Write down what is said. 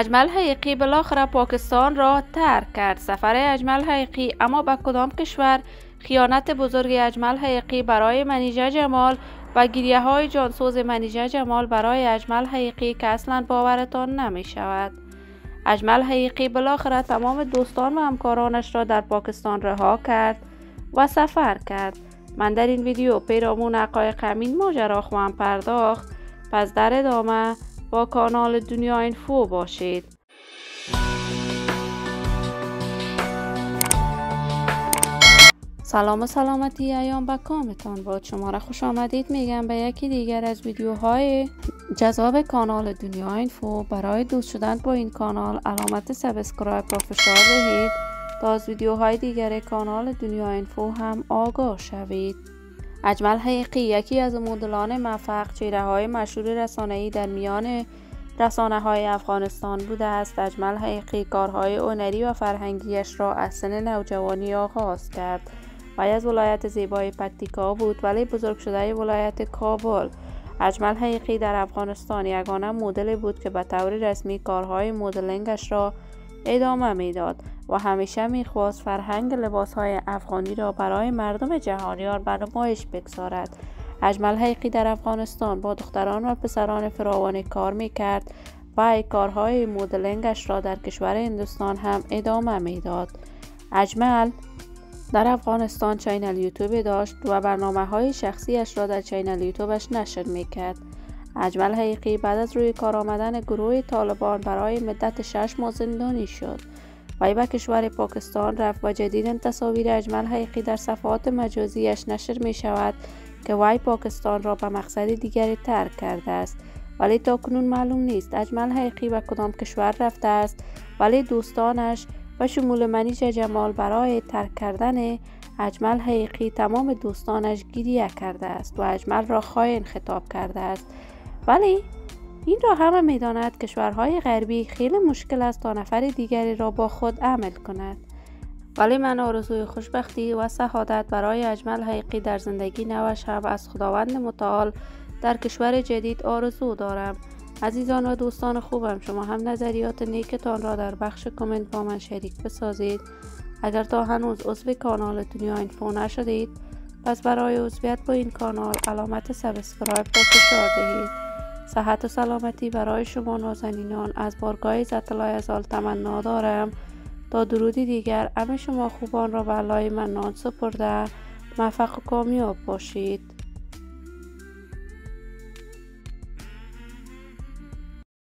اجمل حقیقی بالاخره پاکستان را ترک کرد. سفر اجمل حقیقی اما به کدام کشور؟ خیانت بزرگ اجمل حقیقی برای منیژه جمال و گریه های جانسوز منیژه جمال برای اجمل حقیقی که اصلا باورتان نمی شود. اجمل حقیقی بالاخره تمام دوستان و همکارانش را در پاکستان رها کرد و سفر کرد. من در این ویدیو پیرامون حقایق همین ماجرا خواهم پرداخت، پس در ادامه با کانال دنیا اینفو باشید. سلام و سلامتی ایام به کامتان باد. شما را خوش آمدید میگم به یکی دیگر از ویدیوهای جذاب کانال دنیا اینفو. برای دوست شدن با این کانال علامت سابسکرایب را فشار دهید تا از ویدیوهای دیگر کانال دنیا اینفو هم آگاه شوید. اجمل حقیقی یکی از مدلان موفق چهره‌های مشهور رسانه‌ای در میان رسانه‌های افغانستان بوده است. اجمل حقیقی کارهای هنری و فرهنگیش را از سن نوجوانی آغاز کرد و از ولایت زیبای پکتیکا بود ولی بزرگ شده ولایت کابل. اجمل حقیقی در افغانستان یگانه مدل بود که به طور رسمی کارهای مدلینگش را ادامه میداد و همیشه میخواست فرهنگ لباسهای افغانی را برای مردم جهانیان به نمایش بگذارد. اجمل حقیقی در افغانستان با دختران و پسران فراوانی کار میکرد و کارهای مدلینگش را در کشور هندوستان هم ادامه میداد. اجمل در افغانستان چینل یوتیوب داشت و برنامه‌های شخصیش را در چینل یوتیوبش نشر میکرد. اجمل حقیقی بعد از روی کار آمدن گروه طالبان برای مدت 6 ماه زندانی شد. وی به کشور پاکستان رفت و جدیداً تصاویر اجمل حقیقی در صفحات مجازیش نشر می شود که وی پاکستان را به مقصد دیگری ترک کرده است، ولی تا کنون معلوم نیست اجمل حقیقی به کدام کشور رفته است. ولی دوستانش و شمول منیژه جمال برای ترک کردن اجمل حقیقی تمام دوستانش گریه کرده است و اجمل را خائن خطاب کرده است. ولی این را همه می‌دانند کشورهای غربی خیلی مشکل است تا نفر دیگری را با خود عمل کند. ولی من آرزوی خوشبختی و سعادت برای اجمل حقیقی در زندگی نوش هم از خداوند متعال در کشور جدید آرزو دارم. عزیزان و دوستان خوبم، شما هم نظریات نیکتان را در بخش کامنت با من شریک بسازید. اگر تا هنوز عضو کانال دنیا اینفو نشدید، پس برای عضویت با این کانال علامت سابسکرایب را فشار دهید. صحت و سلامتی برای شما نازنینان از بارگاه عزت الله عزال تمنا دارم. تا درودی دیگر همه شما خوبان را به الله منان سپرده موفق و کامیاب باشید.